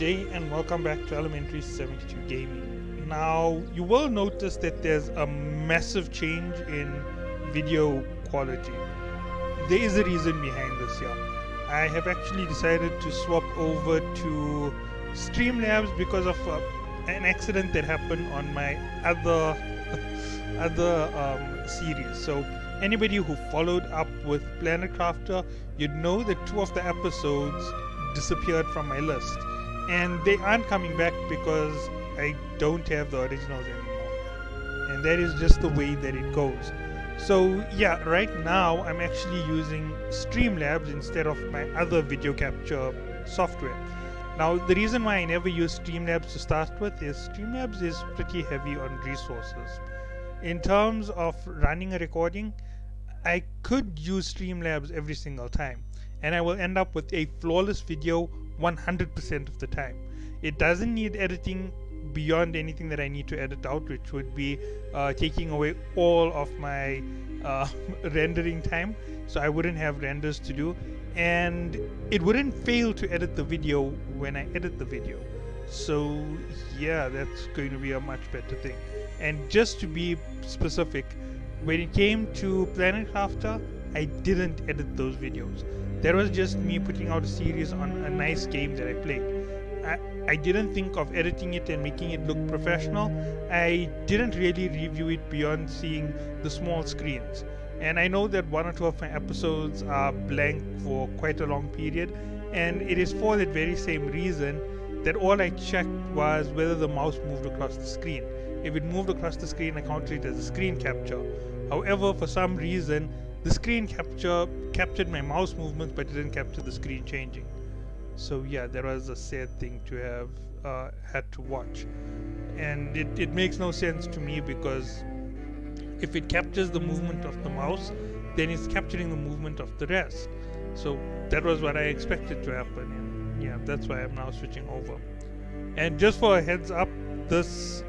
day and welcome back to Elementary 72 Gaming. Now, you will notice that there's a massive change in video quality. There is a reason behind this here. I have actually decided to swap over to Streamlabs because of an accident that happened on my other series. So anybody who followed up with Planet Crafter, you'd know that 2 of the episodes disappeared from my list, and they aren't coming back because I don't have the originals anymore, and that is just the way that it goes. So yeah, right now I'm actually using Streamlabs instead of my other video capture software. Now the reason why I never use Streamlabs to start with is Streamlabs is pretty heavy on resources. In terms of running a recording, I could use Streamlabs every single time, and I will end up with a flawless video 100% of the time. It doesn't need editing beyond anything that I need to edit out, which would be taking away all of my rendering time, so I wouldn't have renders to do, and it wouldn't fail to edit the video when I edit the video. So yeah, that's going to be a much better thing. And just to be specific, when it came to Planet Crafter, I didn't edit those videos. That was just me putting out a series on a nice game that I played. I didn't think of editing it and making it look professional. I didn't really review it beyond seeing the small screens. And I know that 1 or 2 of my episodes are blank for quite a long period, and it is for that very same reason that all I checked was whether the mouse moved across the screen. If it moved across the screen, I counted it as a screen capture. However, for some reason, the screen capture captured my mouse movements but didn't capture the screen changing. So yeah, that was a sad thing to have had to watch. And it makes no sense to me, because if it captures the movement of the mouse, then it's capturing the movement of the rest. So that was what I expected to happen, and yeah, that's why I'm now switching over. And just for a heads up, this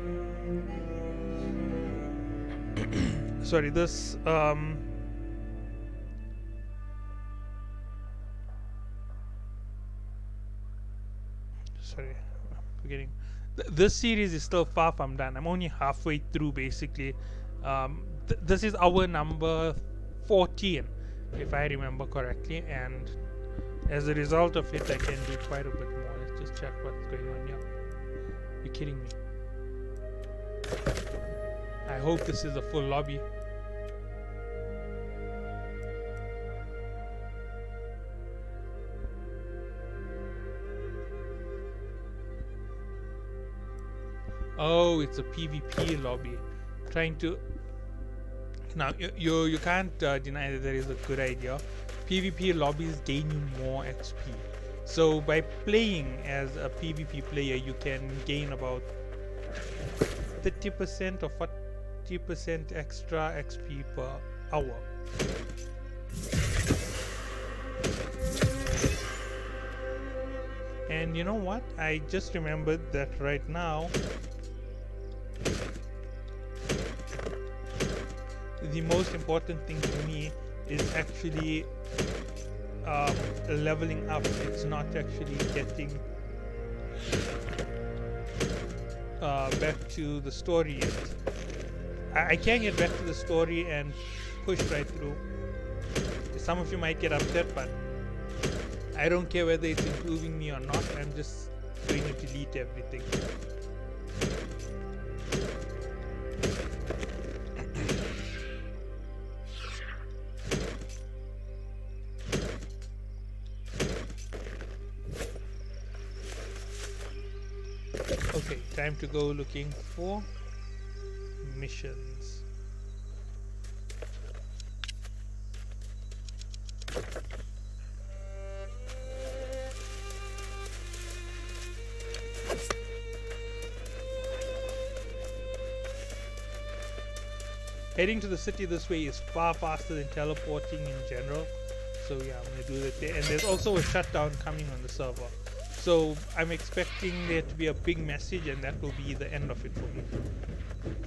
sorry, this sorry, forgetting. This series is still far from done. I'm only halfway through, basically. This is our number 14, if I remember correctly, and as a result of it, I can do quite a bit more. Let's just check what's going on here. You're kidding me. I hope this is a full lobby. Oh, it's a PvP lobby. Trying to... Now, you can't deny that that is a good idea. PvP lobbies gain you more XP. So by playing as a PvP player, you can gain about 30% or 40% extra XP per hour. And you know what? I just remembered that right now the most important thing to me is actually leveling up. It's not actually getting back to the story yet. I can get back to the story and push right through. Some of you might get upset, but I don't care whether it's improving me or not. I'm just going to delete everything. Okay, time to go looking for missions. Heading to the city this way is far faster than teleporting in general. So yeah, I'm gonna do that there. And there's also a shutdown coming on the server. So I'm expecting there to be a big message, and that will be the end of it for me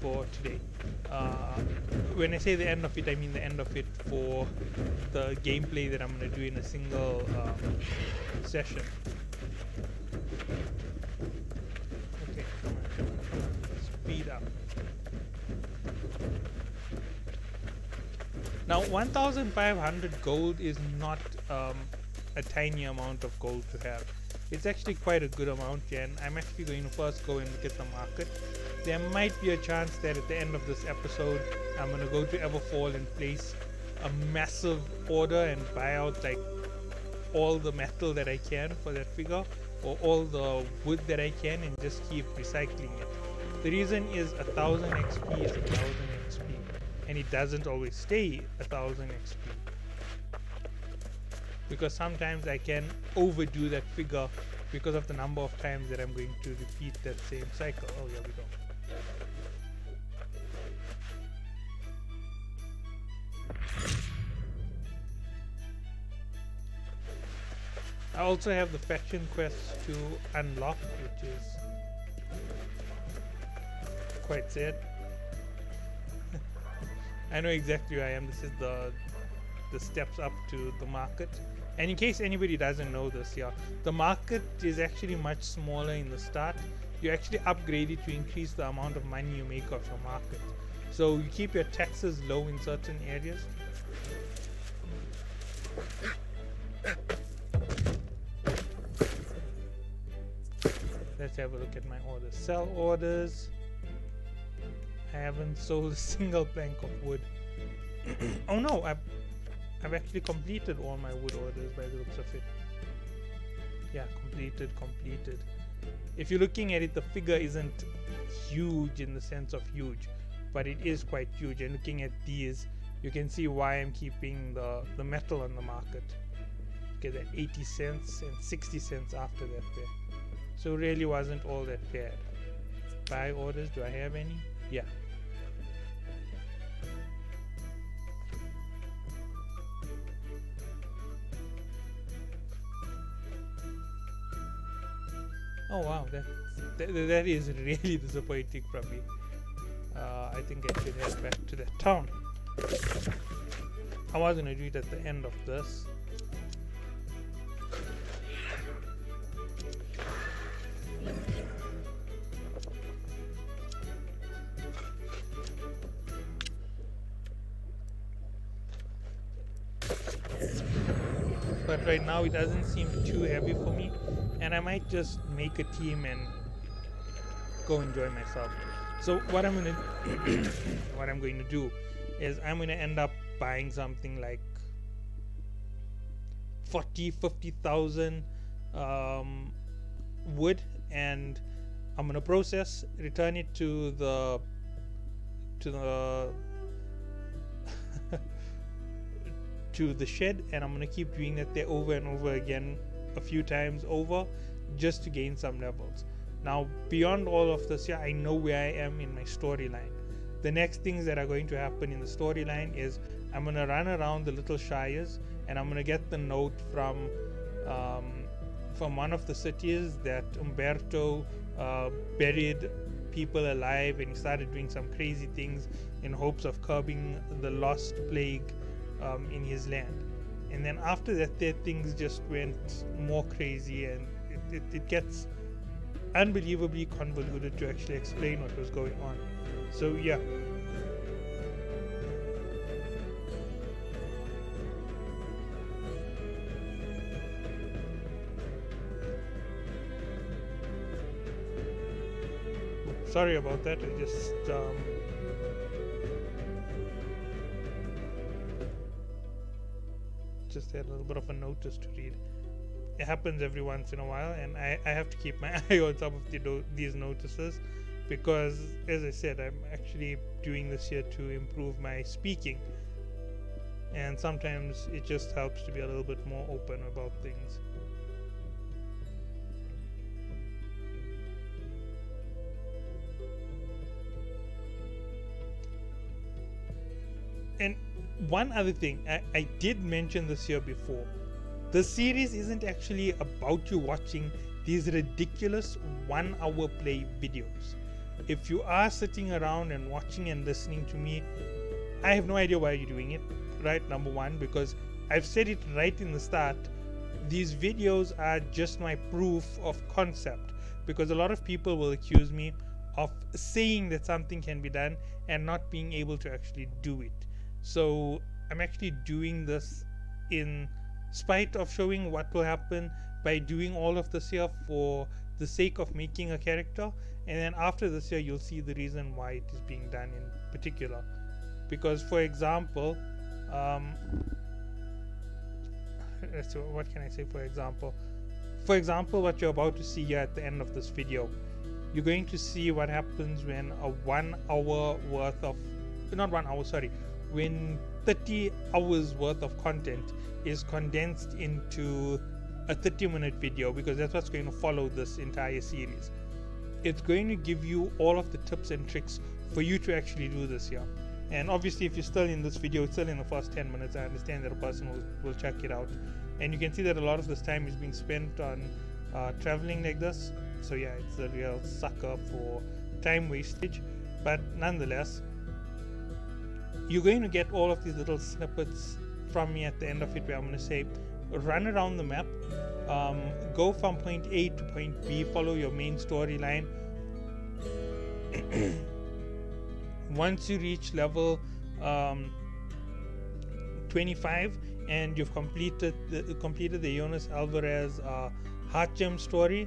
for today. When I say the end of it, I mean the end of it for the gameplay that I'm going to do in a single session. Now 1500 gold is not a tiny amount of gold to have. It's actually quite a good amount, and I'm actually going to first go and look at the market. There might be a chance that at the end of this episode I'm going to go to Everfall and place a massive order and buy out like all the metal that I can for that figure, or all the wood that I can, and just keep recycling it. The reason is 1000 XP is 1000 XP, and it doesn't always stay 1000 XP, because sometimes I can overdo that figure because of the number of times that I'm going to repeat that same cycle. Oh, here we go. I also have the faction quests to unlock, which is quite sad. I know exactly where I am. This is the steps up to the market. And in case anybody doesn't know this, yeah, the market is actually much smaller in the start. You actually upgrade it to increase the amount of money you make off your market. So you keep your taxes low in certain areas. Let's have a look at my orders. Sell orders. I haven't sold a single plank of wood. Oh no, I've actually completed all my wood orders by the looks of it. Yeah, completed. If you're looking at it, the figure isn't huge in the sense of huge, but it is quite huge. And looking at these, you can see why I'm keeping the metal on the market. Get that 80 cents and 60 cents after that there. So really wasn't all that bad. Buy orders, do I have any? Yeah. Oh wow, that is really disappointing from me. I think I should head back to that town. I was gonna do it at the end of this. But right now it doesn't seem too heavy for me, and I might just make a team and go enjoy myself. So what I'm going to do is I'm going to end up buying something like 50,000 wood, and I'm going to process, return it to the to the shed, and I'm gonna keep doing that there over and over again a few times over, just to gain some levels. Now beyond all of this, yeah, I know where I am in my storyline. The next things that are going to happen in the storyline is I'm gonna run around the little shires, and I'm gonna get the note from one of the cities that Umberto buried people alive, and he started doing some crazy things in hopes of curbing the lost plague in his land. And then after that, things just went more crazy, and it gets unbelievably convoluted to actually explain what was going on. So yeah. Sorry about that. I just had a little bit of a notice to read. It happens every once in a while, and I have to keep my eye on some of these notices, because as I said, I'm actually doing this here to improve my speaking, and sometimes it just helps to be a little bit more open about things. And one other thing, I did mention this here before. The series isn't actually about you watching these ridiculous 1 hour play videos. If you are sitting around and watching and listening to me, I have no idea why you're doing it, right? Number one, because I've said it right in the start, these videos are just my proof of concept, because a lot of people will accuse me of saying that something can be done and not being able to actually do it. So I'm actually doing this in spite of showing what will happen by doing all of this here for the sake of making a character, and then after this here you'll see the reason why it is being done in particular. Because for example, so what can I say? For example, what you're about to see here at the end of this video, you're going to see what happens when a 1 hour worth of, not 1 hour, sorry, when 30 hours worth of content is condensed into a 30-minute video, because that's what's going to follow this entire series. It's going to give you all of the tips and tricks for you to actually do this here. And obviously, if you're still in this video, it's still in the first 10 minutes, I understand that a person will check it out. And you can see that a lot of this time is being spent on traveling like this. So yeah, it's a real sucker for time wastage. But nonetheless, you're going to get all of these little snippets from me at the end of it, where I'm going to say, run around the map, go from point A to point B, follow your main storyline. Once you reach level 25 and you've completed the Jonas Alvarez Heart Gem story,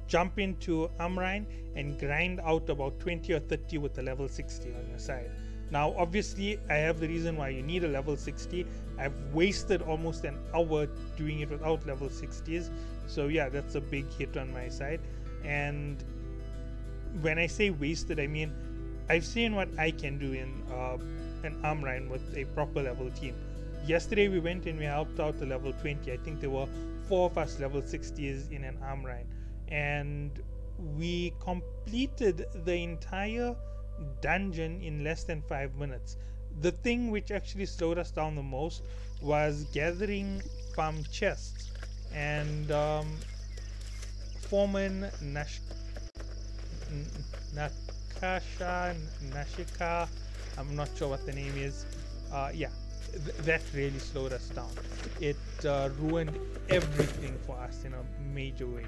jump into Amrine and grind out about 20 or 30 with a level 60 on your side. Now obviously I have the reason why you need a level 60. I've wasted almost an hour doing it without level 60s, so yeah, that's a big hit on my side. And when I say wasted, I mean I've seen what I can do in an Amrine with a proper level team. Yesterday we went and we helped out the level 20. I think there were 4 of us level 60s in an Amrine, and we completed the entire dungeon in less than 5 minutes. The thing which actually slowed us down the most was gathering farm chests, and Foreman Nashika, I'm not sure what the name is, yeah, that really slowed us down. It ruined everything for us in a major way.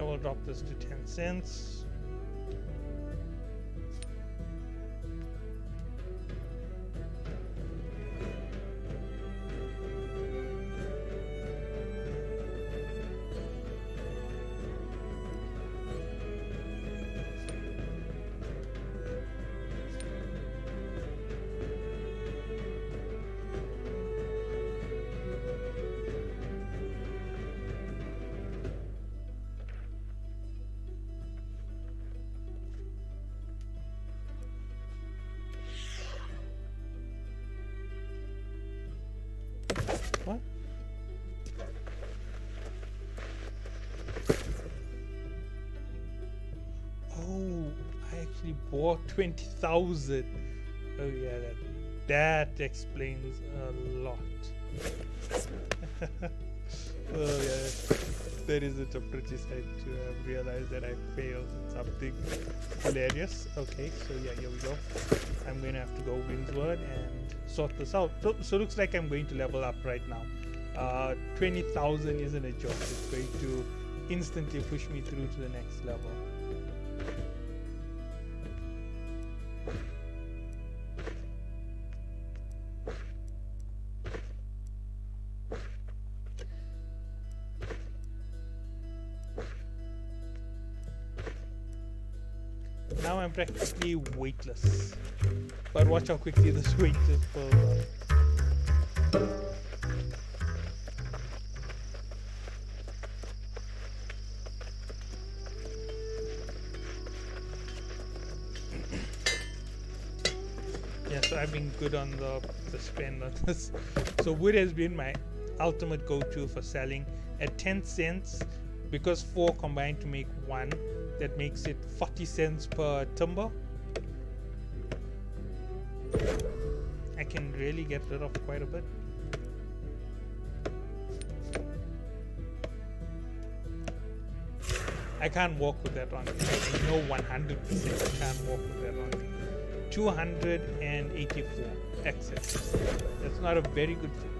I will drop this to 10 cents. What? Oh, I actually bought 20,000. Oh yeah, that explains a lot. Oh yeah, that isn't a pretty sight to have realized that I failed in something hilarious. Okay, so yeah, here we go. I'm going to have to go Windsward and sort this out. So looks like I'm going to level up right now. 20,000 isn't a joke. It's going to instantly push me through to the next level. Now I'm practically weightless, but watch how quickly this weight just falls off. Yeah, so I've been good on the spend on this. So wood has been my ultimate go-to for selling at 10 cents, because 4 combined to make 1. That makes it 40 cents per timber. I can really get rid of quite a bit. I can't walk with that on me. I know 100% I can't walk with that on me. 284 access. That's not a very good thing.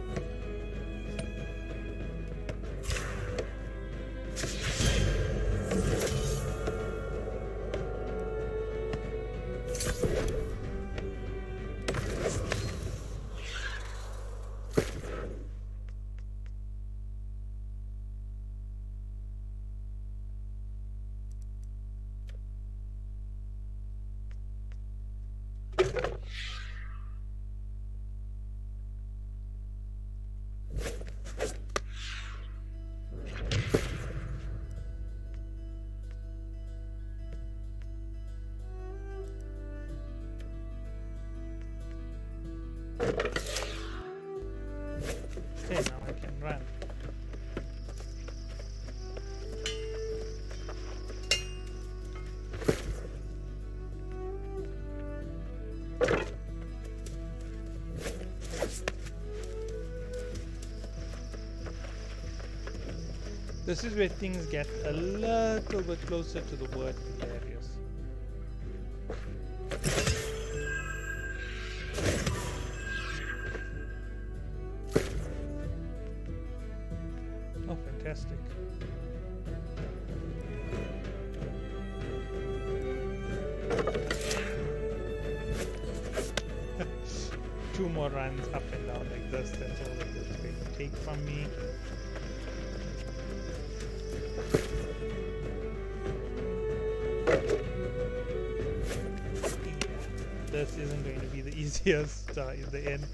Okay, now I can run. This is where things get a little bit closer to the word hilarious. Oh, fantastic. Two more runs up and down like this, that's all that it's going to take from me. This isn't going to be the easiest in the end.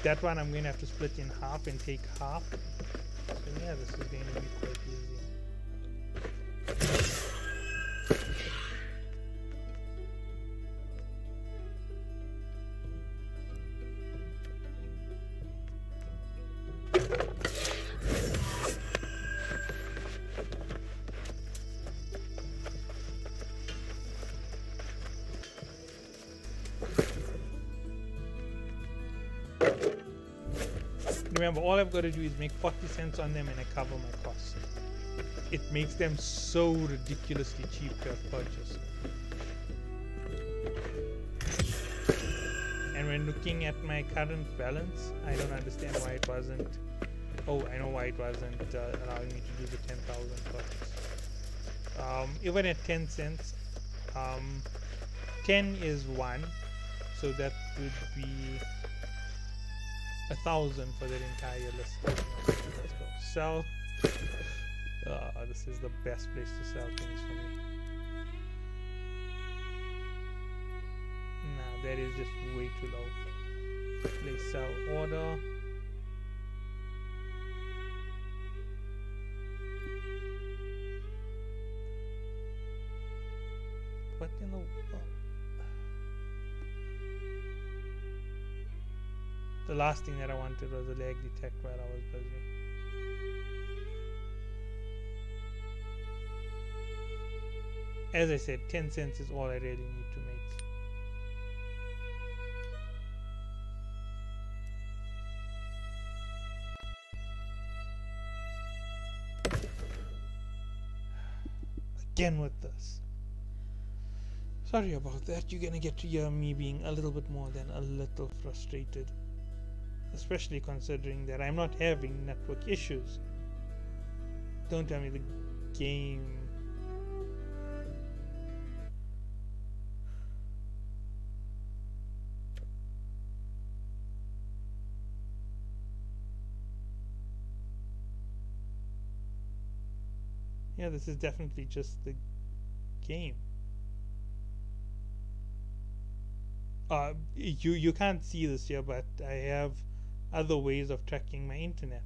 That one I'm going to have to split in half and take half. So yeah, this is going to be quite easy. Remember, all I've got to do is make 40 cents on them and I cover my costs. It makes them so ridiculously cheap to have purchased. And when looking at my current balance, I don't understand why it wasn't... Oh, I know why it wasn't allowing me to do the 10,000 purchase. Even at 10 cents, 10 is 1, so that would be 1,000 for that entire list. Let's go sell. This is the best place to sell things for me. Nah, that is just way too low. Place sell order. What in the world? The last thing that I wanted was a lag detect while I was busy. As I said, 10 cents is all I really need to make. Again with this. Sorry about that. You're gonna get to hear me being a little bit more than a little frustrated. Especially considering that I'm not having network issues. Don't tell me the game... Yeah, this is definitely just the game. You can't see this here, but I have other ways of tracking my internet.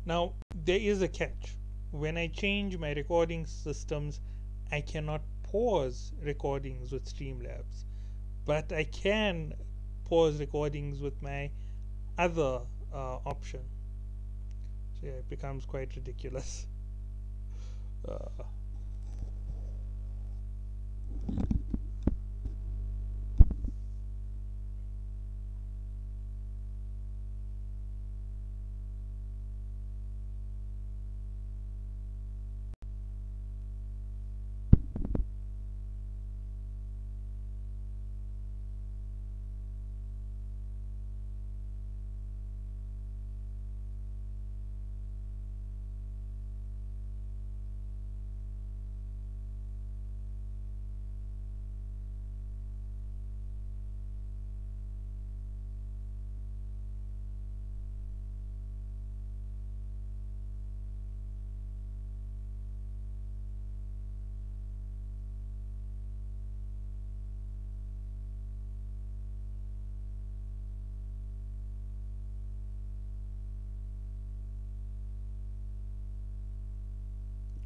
Now, there is a catch. When I change my recording systems, I cannot pause recordings with Streamlabs, but I can pause recordings with my other option. So yeah, it becomes quite ridiculous. Uh,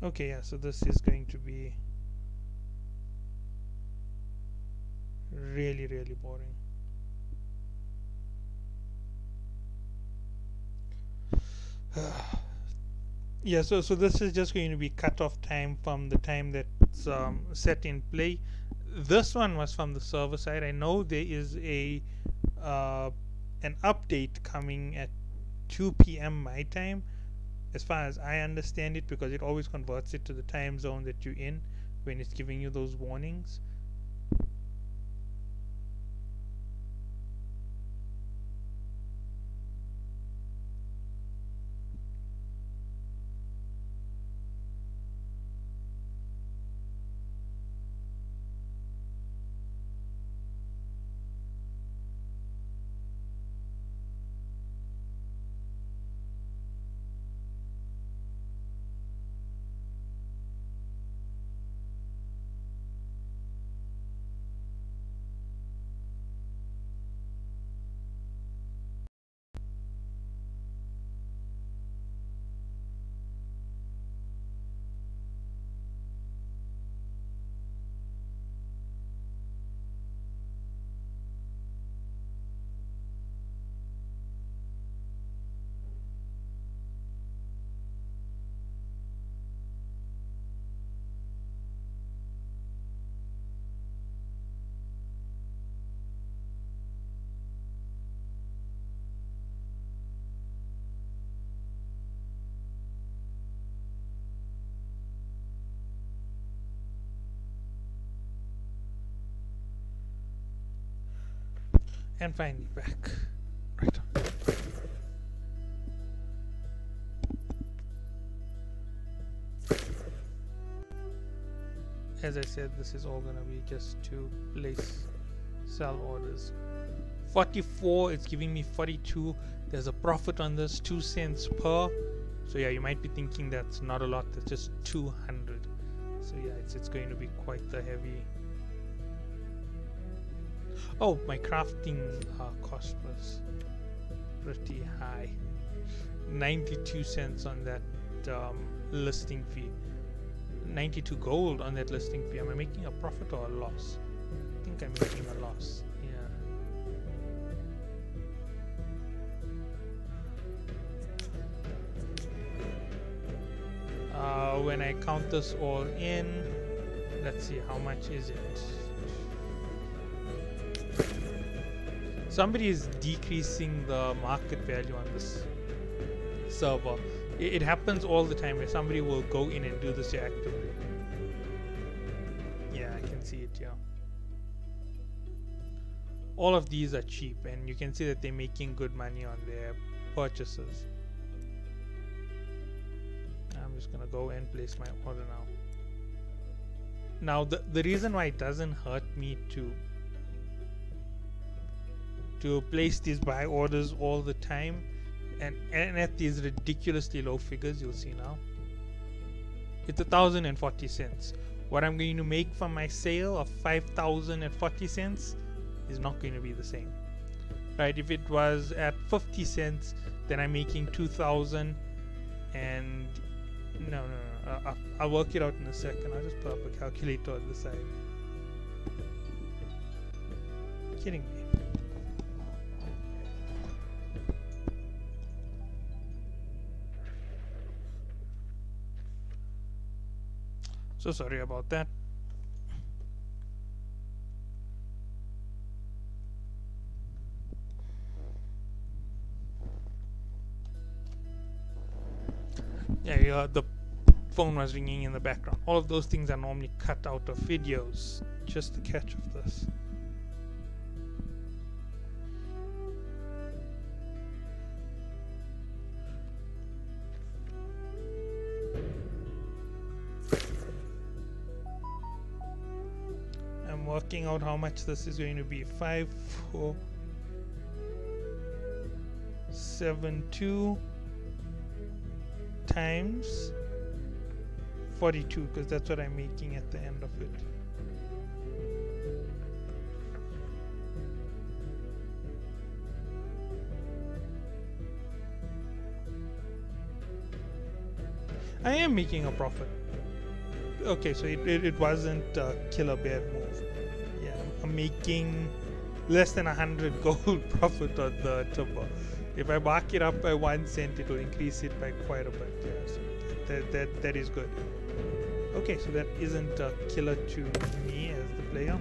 okay, yeah, so this is going to be really, really boring. Yeah, so this is just going to be cut off time from the time that's set in play. This one was from the server side. I know there is a an update coming at 2 p.m. my time, as far as I understand it, because it always converts it to the time zone that you're in when it's giving you those warnings. And finally back. Right. As I said, this is all gonna be just to place sell orders. 44, it's giving me 42. There's a profit on this, 2 cents per. So yeah, you might be thinking that's not a lot, that's just 200. So yeah, it's going to be quite the heavy. Oh, my crafting cost was pretty high. 92 cents on that listing fee. 92 gold on that listing fee. Am I making a profit or a loss? I think I'm making a loss. Yeah. When I count this all in, let's see, how much is it? Somebody is decreasing the market value on this server. It happens all the time where somebody will go in and do this actively. Yeah, I can see it here. All of these are cheap, and you can see that they're making good money on their purchases. I'm just gonna go and place my order now. Now the reason why it doesn't hurt me to place these buy orders all the time and at these ridiculously low figures, you'll see now, it's 1,040 cents. What I'm going to make from my sale of 5,040 cents is not going to be the same, right? If it was at 50 cents, then I'm making 2,000, And no, I'll work it out in a second. I'll just put up a calculator on the side. Kidding me. So sorry about that. Yeah, the phone was ringing in the background. All of those things are normally cut out of videos. Just the catch of this. I'm working out how much this is going to be. 5, 4, 7, 2 times 42, because that's what I'm making at the end of it. I am making a profit. Okay, so it wasn't a killer bear move. Yeah, I'm making less than 100 gold profit on the turbo. If I mark it up by 1 cent, it will increase it by quite a bit. Yeah, so that is good. Okay, so that isn't a killer to me as the player.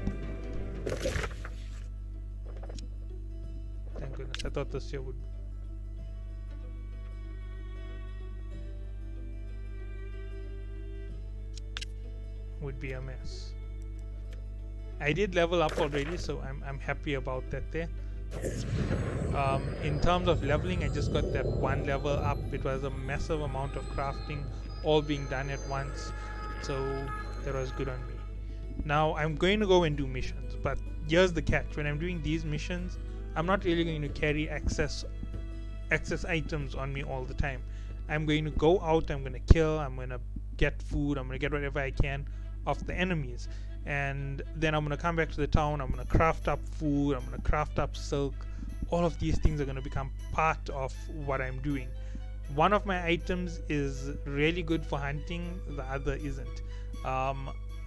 Thank goodness. I thought this here would be a mess. I did level up already, so I'm happy about that there. In terms of leveling, I just got that 1 level up. It was a massive amount of crafting all being done at once, so that was good on me. Now I'm going to go and do missions, but here's the catch. When I'm doing these missions, I'm not really going to carry excess items on me all the time. I'm going to go out, I'm going to kill, I'm going to get food, I'm going to get whatever I can off the enemies, and then I'm going to come back to the town, I'm going to craft up food, I'm going to craft up silk. All of these things are going to become part of what I'm doing. One of my items is really good for hunting, the other isn't.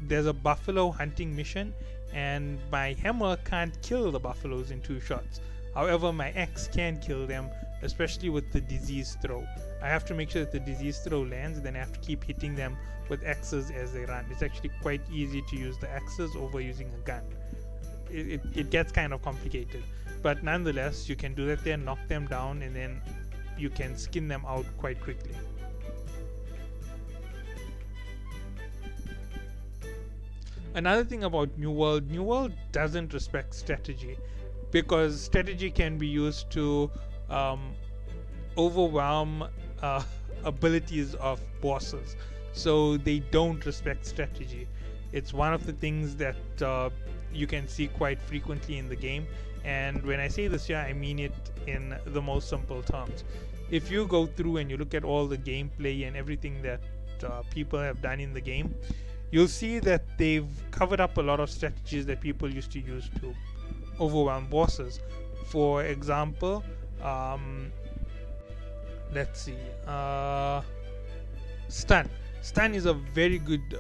There's a buffalo hunting mission, and my hammer can't kill the buffaloes in 2 shots. However, my axe can kill them, especially with the disease throw. I have to make sure that the disease throw lands, and then I have to keep hitting them with axes as they run. It's actually quite easy to use the axes over using a gun. It gets kind of complicated, but nonetheless, you can do that there, knock them down, and then you can skin them out quite quickly. Another thing about New World doesn't respect strategy, because strategy can be used to overwhelm abilities of bosses. So they don't respect strategy. It's one of the things that you can see quite frequently in the game, and when I say this here, I mean it in the most simple terms. If you go through and you look at all the gameplay and everything that people have done in the game, you'll see that they've covered up a lot of strategies that people used to use to overwhelm bosses. For example, let's see, stun is a very good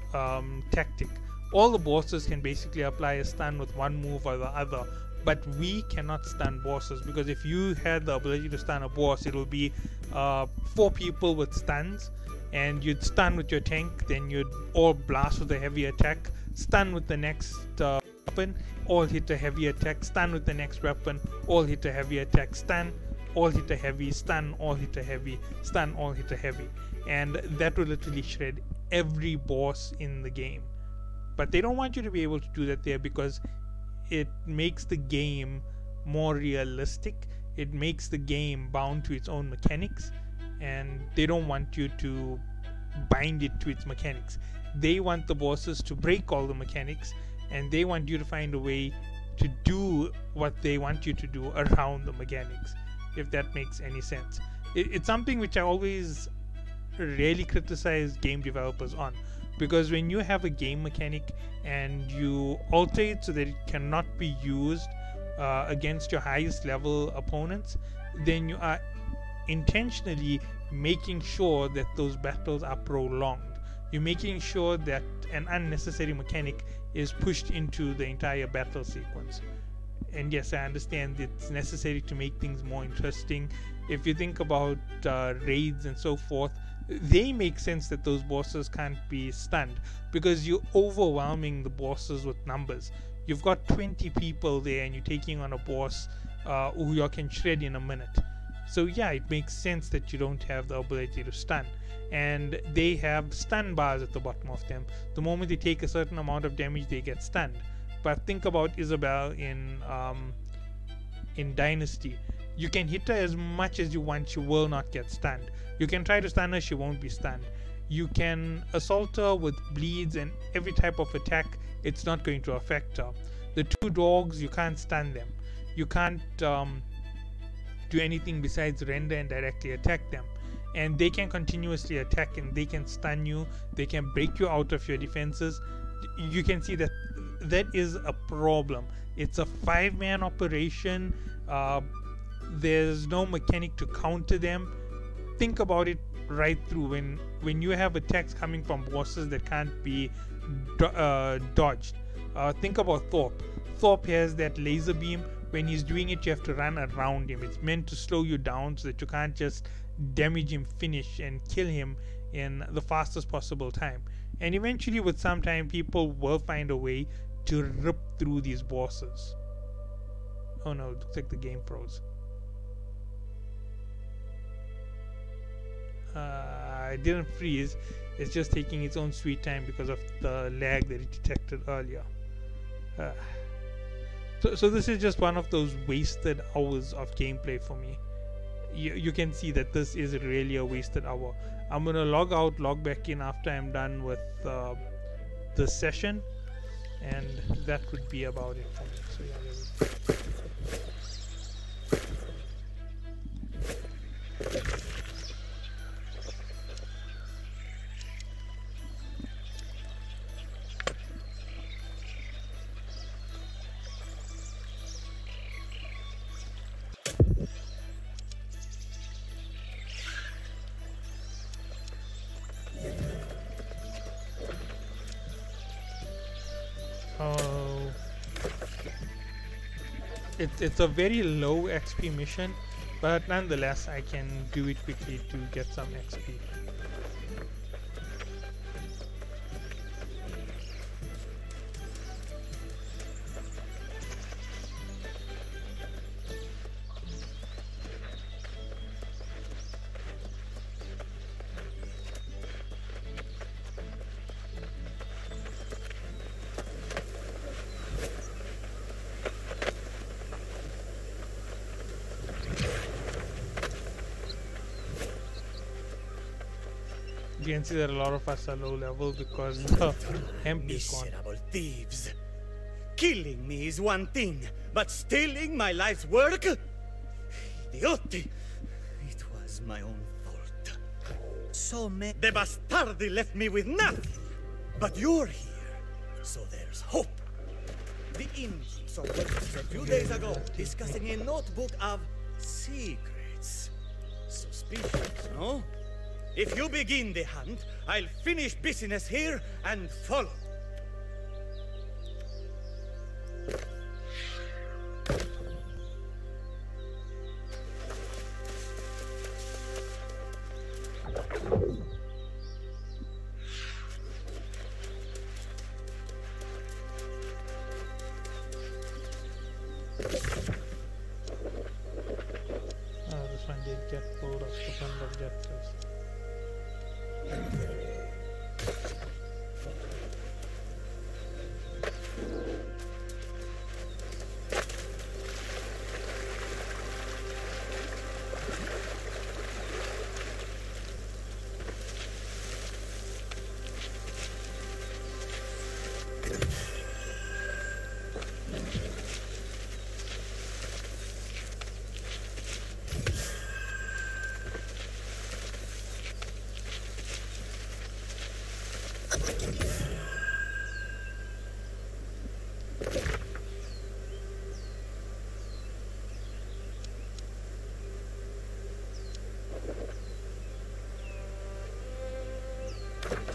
tactic. All the bosses can basically apply a stun with one move or the other, but we cannot stun bosses, because if you had the ability to stun a boss, it will be 4 people with stuns, and you'd stun with your tank, then you'd all blast with a heavy attack, stun with the next weapon, all hit a heavy attack, stun with the next weapon, all hit a heavy attack, stun, all hit a heavy, stun, all hit a heavy, stun, all hit a heavy. And that will literally shred every boss in the game. But they don't want you to be able to do that there, because it makes the game more realistic. It makes the game bound to its own mechanics, and they don't want you to bind it to its mechanics. They want the bosses to break all the mechanics, and they want you to find a way to do what they want you to do around the mechanics, if that makes any sense. It's something which I always really criticize game developers on, because when you have a game mechanic and you alter it so that it cannot be used against your highest level opponents, then you are intentionally making sure that those battles are prolonged. You're making sure that an unnecessary mechanic is pushed into the entire battle sequence. And yes, I understand it's necessary to make things more interesting. If you think about raids and so forth, they make sense that those bosses can't be stunned because you're overwhelming the bosses with numbers. You've got 20 people there and you're taking on a boss who you can shred in a minute. So yeah, it makes sense that you don't have the ability to stun. And they have stun bars at the bottom of them. The moment they take a certain amount of damage, they get stunned. But think about Isabelle in Dynasty. You can hit her as much as you want, she will not get stunned. You can try to stun her, she won't be stunned. You can assault her with bleeds and every type of attack, it's not going to affect her. The two dogs, you can't stun them. You can't do anything besides render and directly attack them. And they can continuously attack and they can stun you, they can break you out of your defenses. You can see that that is a problem. It's a 5-man operation. There's no mechanic to counter them. Think about it right through. When you have attacks coming from bosses that can't be dodged. Think about Thorpe. Thorpe has that laser beam. When he's doing it, you have to run around him. It's meant to slow you down so that you can't just damage him, finish, and kill him in the fastest possible time. And eventually, with some time, people will find a way to rip through these bosses. Oh no, it looks like the game froze. It didn't freeze. It's just taking its own sweet time because of the lag that it detected earlier. So this is just one of those wasted hours of gameplay for me. You can see that this is really a wasted hour. I'm gonna log out, log back in after I'm done with the session, and that would be about it for me. So yeah, it's a very low XP mission, but nonetheless I can do it quickly to get some XP. You can see that a lot of us are low level because the hemp is gone. Miserable thieves! Killing me is one thing, but stealing my life's work? Idiotti! It was my own fault. So many... The bastardi left me with nothing! But you're here, so there's hope. The Indians of a few days ago discussing a notebook of secrets. Suspicious, no? If you begin the hunt, I'll finish business here and follow. This one did get pulled off the fund objectives.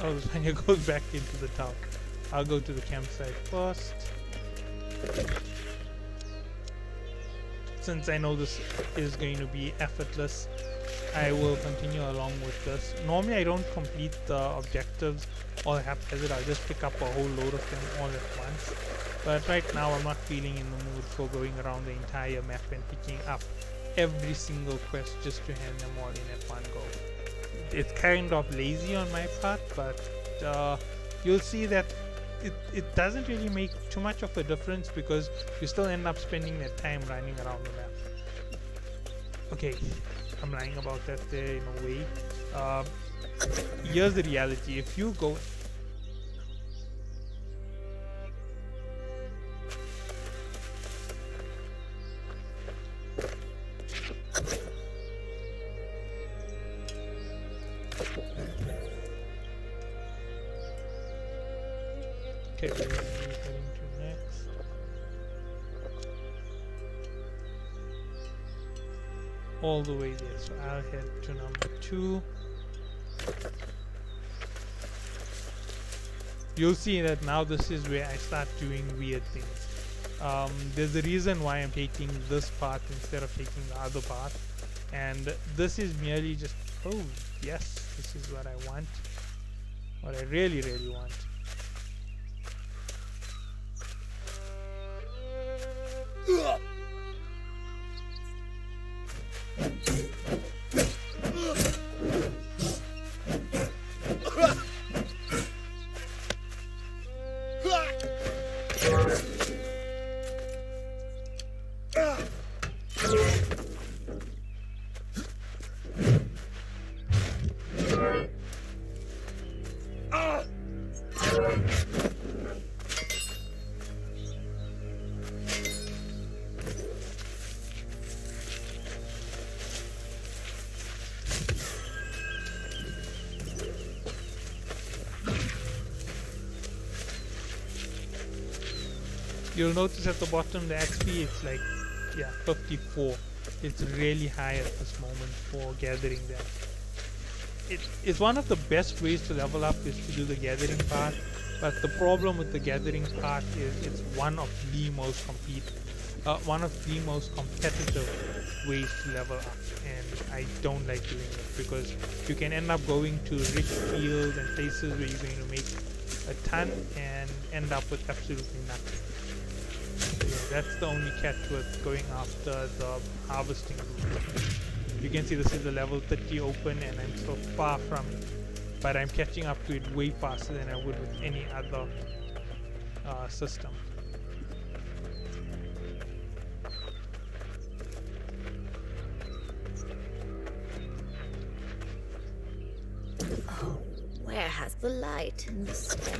Oh, Vanya goes back into the town. I'll go to the campsite first. Since I know this is going to be effortless, I will continue along with this. Normally I don't complete the objectives all haphazard. I'll just pick up a whole load of them all at once. But right now I'm not feeling in the mood for going around the entire map and picking up every single quest just to hand them all in at one go. It's kind of lazy on my part, but you'll see that it doesn't really make too much of a difference because you still end up spending that time running around the map. Okay, I'm lying about that there in a way. Here's the reality. If you go... Okay, we're heading to next. All the way there, so I'll head to number 2. You'll see that now this is where I start doing weird things. There's a reason why I'm taking this path instead of taking the other path, and this is merely just, oh yes, this is what I want, what I really want. You'll notice at the bottom the XP, it's like, yeah, 54. It's really high at this moment for gathering that. It's one of the best ways to level up is to do the gathering part, but the problem with the gathering part is it's one of the most competitive ways to level up, and I don't like doing it because you can end up going to rich fields and places where you're going to make a ton and end up with absolutely nothing. Yeah, that's the only catch with going after the harvesting route. You can see this is a level 30 open and I'm so far from it, but I'm catching up to it way faster than I would with any other system. Oh, where has the light in the sky?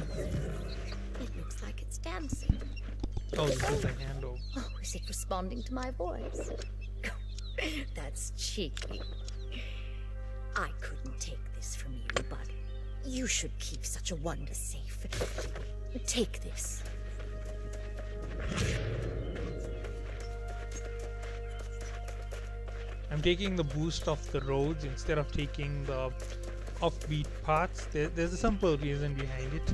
It looks like it's dancing. Oh, this is a handle. Oh, is it responding to my voice? That's cheeky. I couldn't take this from you, but you should keep such a wonder safe. Take this. I'm taking the boost off the roads instead of taking the offbeat parts. There's a simple reason behind it.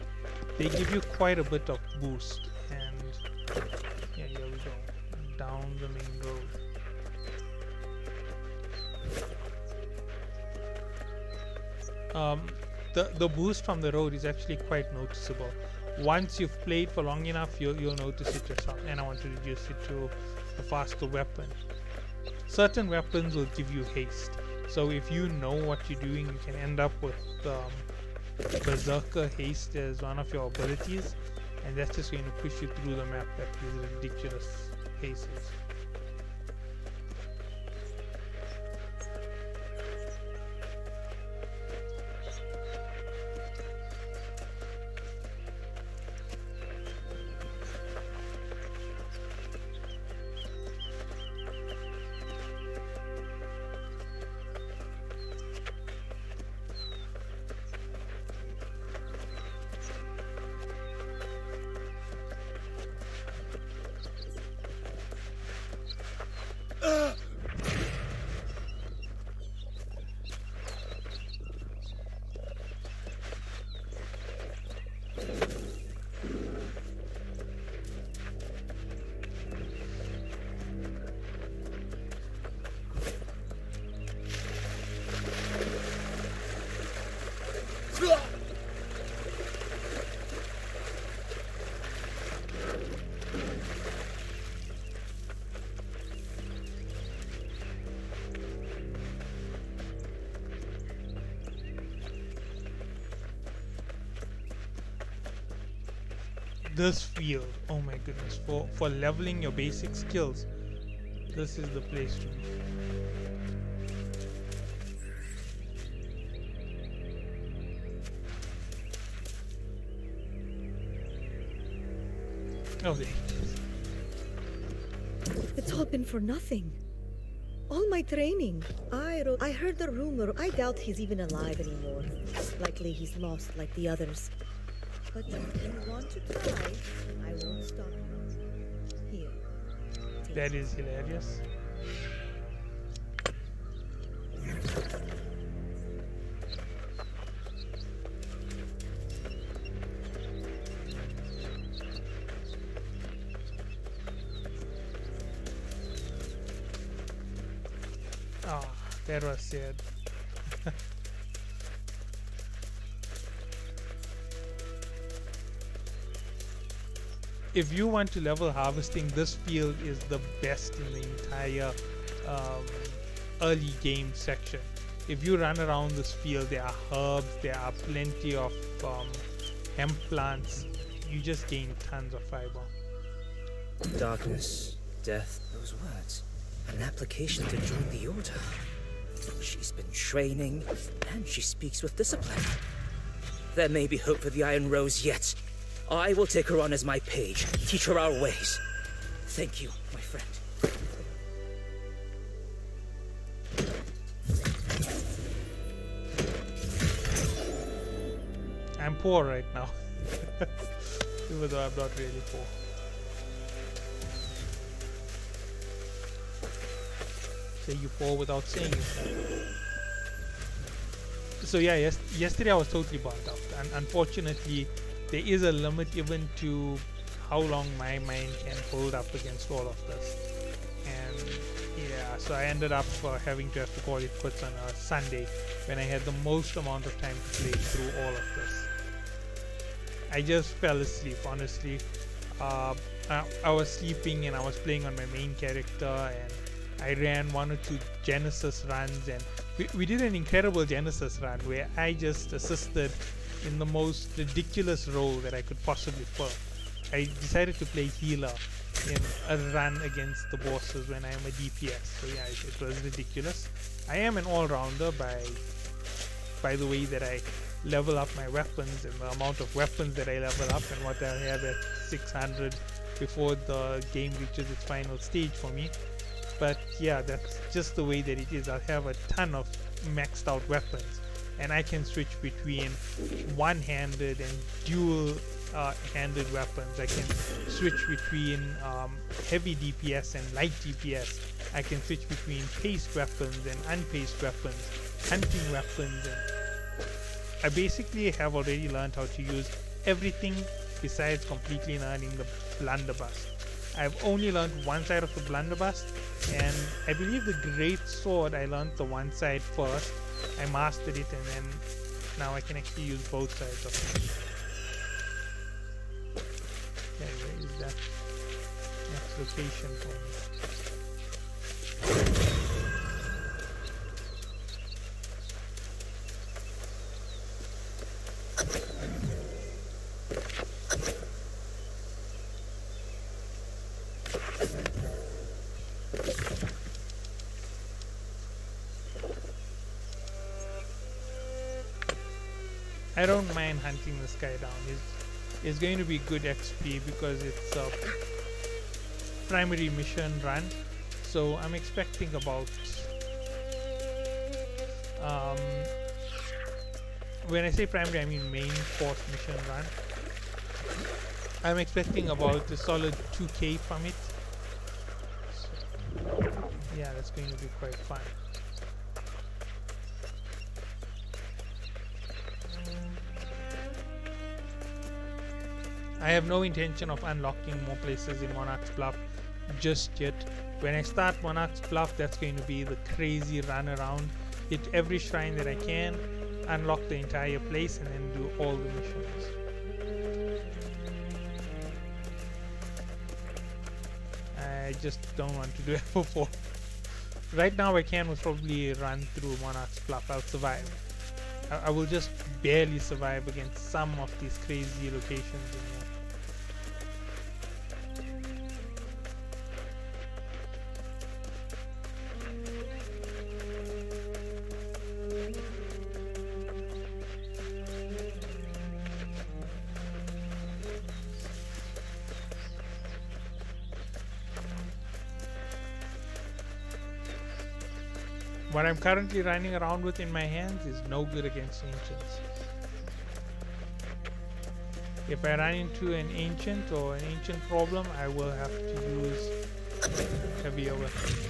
They give you quite a bit of boost, and yeah, here we go, down the main road. The boost from the road is actually quite noticeable. Once you've played for long enough, you'll notice it yourself. And I want to reduce it to a faster weapon. Certain weapons will give you haste, so if you know what you're doing, you can end up with Berserker Haste as one of your abilities, and that's just going to push you through the map at these ridiculous paces. this field, oh my goodness, for leveling your basic skills, this is the place to be. Oh, there. It's all been for nothing. All my training. I heard the rumor. I doubt he's even alive anymore. Likely he's lost like the others. But if you want to try, I won't stop you. Here. That is hilarious. Ah, that was sad. If you want to level harvesting, this field is the best in the entire early game section. If you run around this field, there are herbs, there are plenty of hemp plants. You just gain tons of fiber. Darkness, death, those words. An application to join the Order. She's been training, and she speaks with discipline. There may be hope for the Iron Rose yet. I will take her on as my page, teach her our ways. Thank you, my friend. I'm poor right now. Even though I'm not really poor. Say you poor without saying it. So yeah, yesterday I was totally burnt out, and unfortunately there is a limit even to how long my mind can hold up against all of this. And yeah, so I ended up having to call it quits on a Sunday when I had the most amount of time to play through all of this. I just fell asleep, honestly. I was sleeping and I was playing on my main character, and I ran 1 or 2 Genesis runs, and we did an incredible Genesis run where I just assisted in the most ridiculous role that I could possibly pull. I decided to play healer in a run against the bosses when I am a DPS. So yeah, it was ridiculous. I am an all-rounder by the way that I level up my weapons and the amount of weapons that I level up and what I have at 600 before the game reaches its final stage for me. But yeah, that's just the way that it is. I'll have a ton of maxed out weapons, and I can switch between one-handed and dual-handed weapons. I can switch between heavy DPS and light DPS. I can switch between paced weapons and unpaced weapons, hunting weapons, and I basically have already learned how to use everything besides completely learning the blunderbuss. I've only learned one side of the blunderbuss, and I believe the great sword I learned the one side first. I mastered it, and then now I can actually use both sides of it. Okay, where is that next location for me? I don't mind hunting this guy down. It's going to be good XP because it's a primary mission run. So I'm expecting about when I say primary, I mean main force mission run. I'm expecting about a solid 2k from it. So, yeah, that's going to be quite fun. I have no intention of unlocking more places in Monarch's Bluff just yet. When I start Monarch's Bluff, that's going to be the crazy run around, hit every shrine that I can, unlock the entire place, and then do all the missions. I just don't want to do FO4. Right now I can most probably run through Monarch's Bluff. I'll survive. I will just barely survive against some of these crazy locations in here. What I'm currently running around with in my hands is no good against ancients. If I run into an ancient or an ancient problem, I will have to use heavier weapons.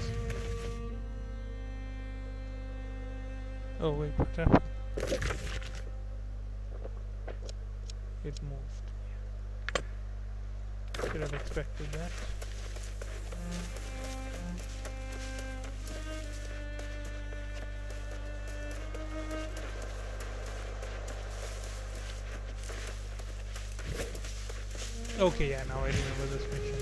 Oh wait, what happened? It moved. Should have expected that. Okay, yeah, now I remember this mission.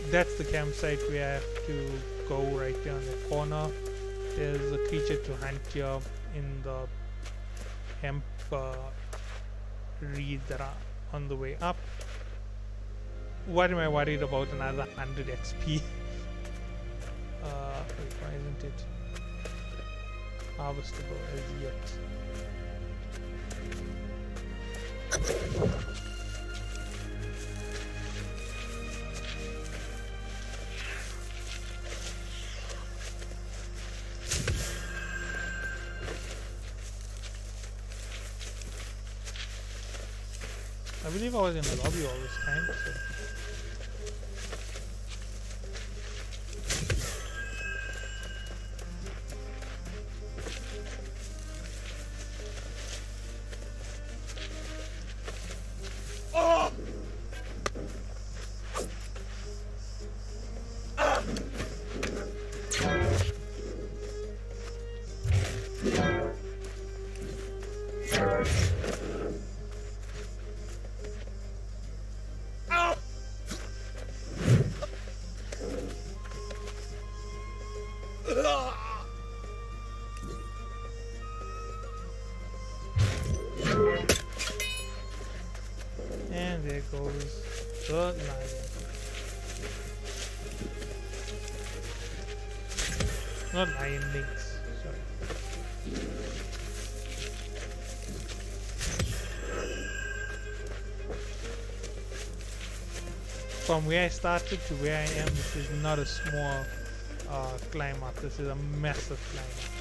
That's the campsite where I have to go right there on the corner. There's a creature to hunt here in the hemp reeds that are on the way up. What am I worried about? Another 100 XP. Wait, why isn't it harvestable as yet? I believe I was in the lobby all this time, so. And there goes the lion. Not lion, lynx, sorry. From where I started to where I am, this is not a small climb up. This is a massive climb up.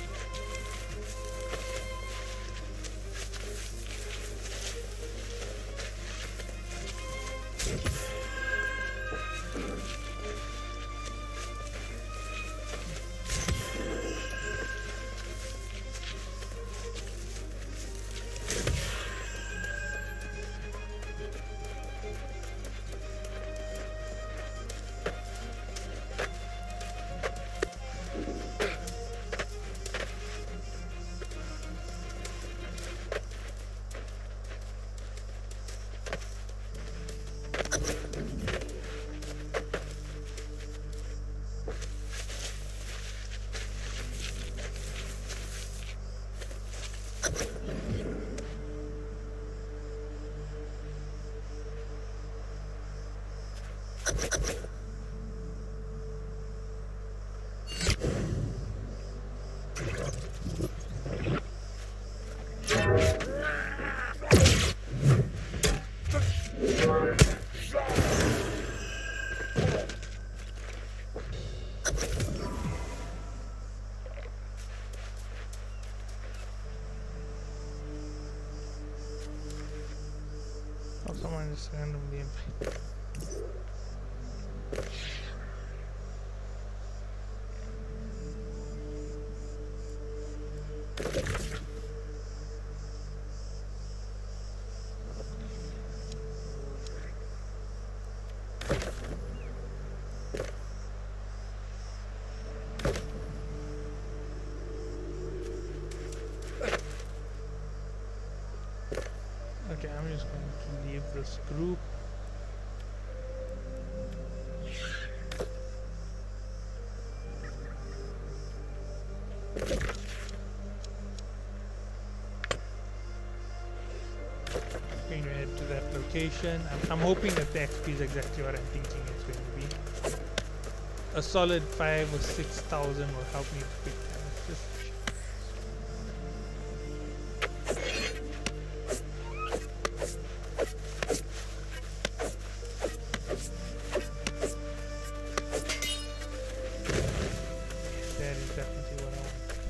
Someone just randomly invited. Okay, I'm just going to leave this group. Going to head to that location. I'm hoping that the XP is exactly what I'm thinking it's going to be. A solid 5,000 or 6,000 will help me quick. Just that is definitely what I want.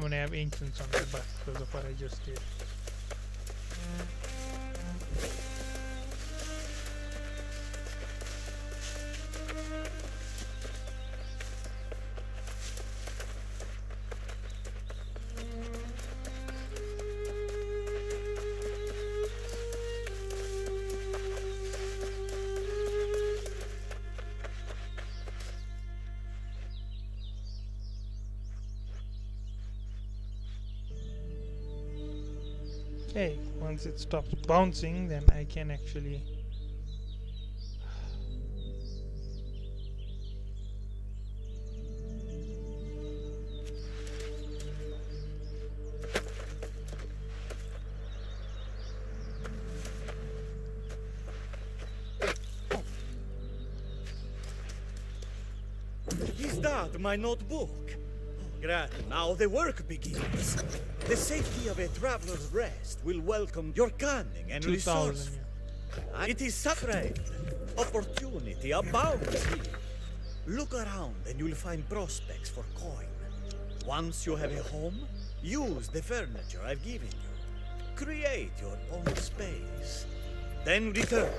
gonna have ancients on my butt because of what I just did. Okay, once it stops bouncing, then I can actually... Is that my notebook? Great, now the work begins. The safety of a traveler's rest will welcome your cunning and 2000, resourceful. yeah. It is sacred. Opportunity abounds here. Look around and you'll find prospects for coin. Once you have a home, use the furniture I've given you. Create your own space. Then return,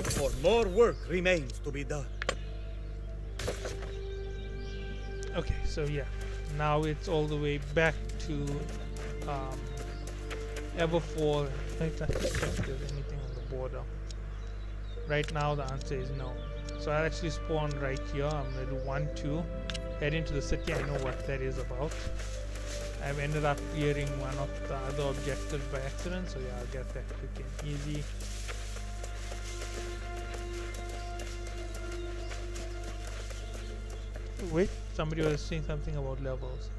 for more work remains to be done. Okay, so yeah, now it's all the way back to Everfall. Let's check if there's anything on the border. Right now the answer is no. So I'll actually spawn right here. I'm gonna do 1, 2, head into the city. I know what that is about. I've ended up clearing one of the other objectives by accident, so yeah, I'll get that quick and easy. Wait, somebody was saying something about levels.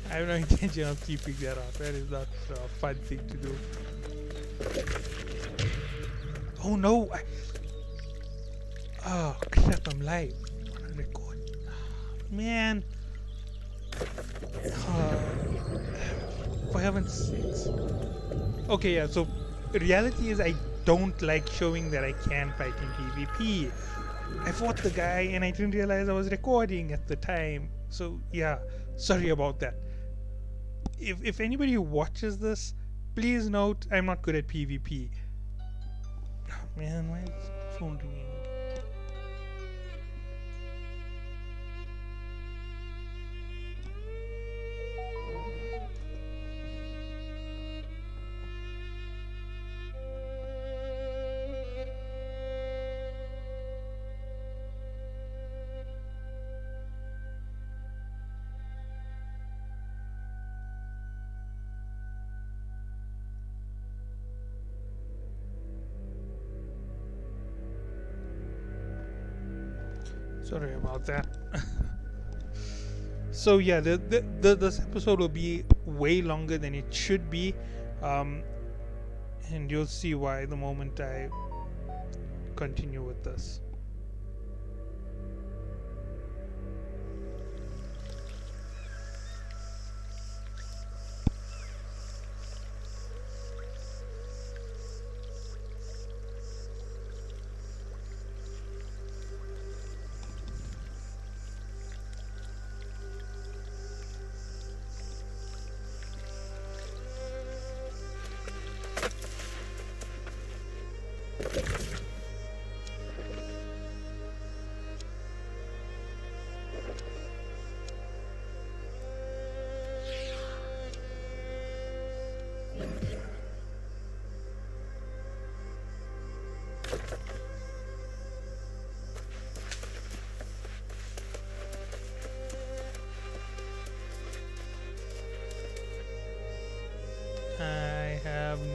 I have no intention of keeping that up. That is not a fun thing to do. Oh no! Oh crap, I'm live on record. Man! For heaven's sakes. Okay, yeah, so reality is I don't like showing that I can fight in PvP. I fought the guy and I didn't realize I was recording at the time. So yeah, sorry about that. If anybody watches this, please note I'm not good at PvP. Oh, man, why is the phone ringing? Sorry about that. So yeah, this episode will be way longer than it should be, and you'll see why the moment I continue with this.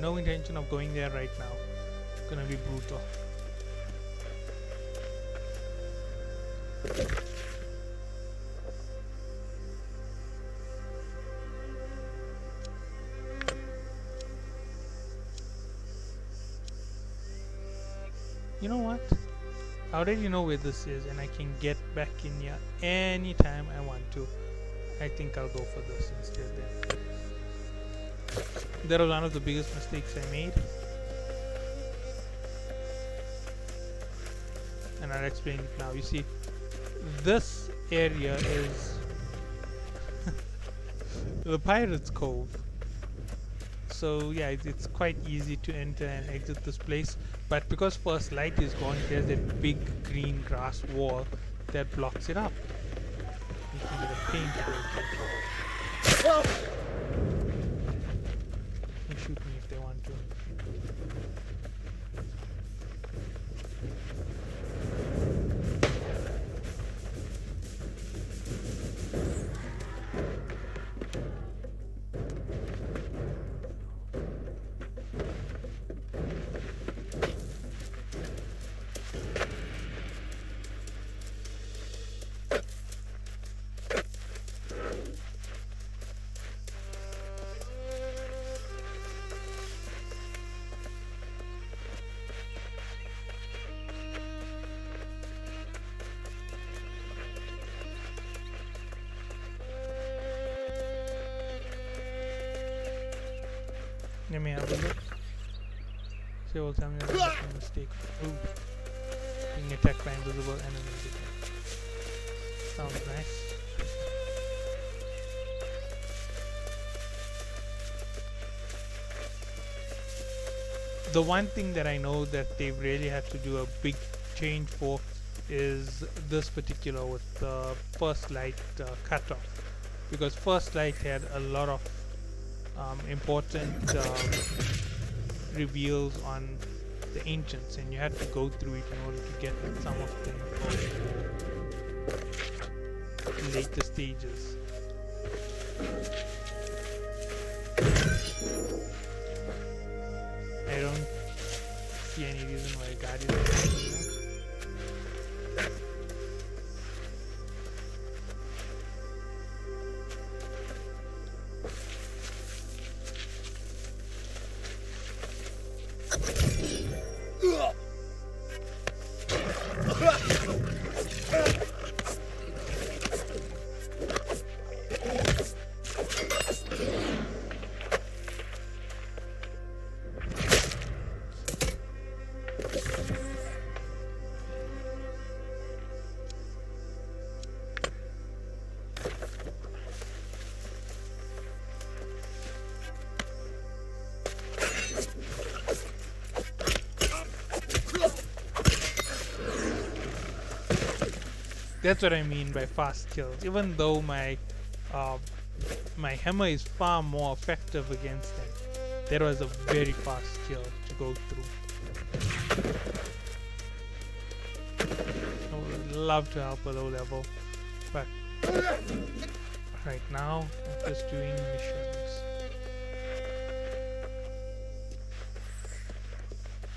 no intention of going there right now. It's gonna be brutal. You know what? I already know where this is and I can get back in here anytime I want to. I think I'll go for this instead then. That was one of the biggest mistakes I made. And I'll explain it now. You see, this area is the Pirates Cove. So yeah, it's quite easy to enter and exit this place. But because First Light is gone, there's that big green grass wall that blocks it up. Making it a pain to go through. They can shoot me if they want to. Let me have a look. She will tell me that I made a mistake. Ooh. Being attacked by invisible enemies. Sounds nice. The one thing that I know that they've really had to do a big change for is this particular with the First Light cutoff. Because First Light had a lot of important reveals on the ancients, and you had to go through it in order to get some of the later stages. I don't see any reason why Guardian is not doing that. That's what I mean by fast kills. Even though my hammer is far more effective against them, that was a very fast kill to go through. I would love to help a low level, but right now I'm just doing missions.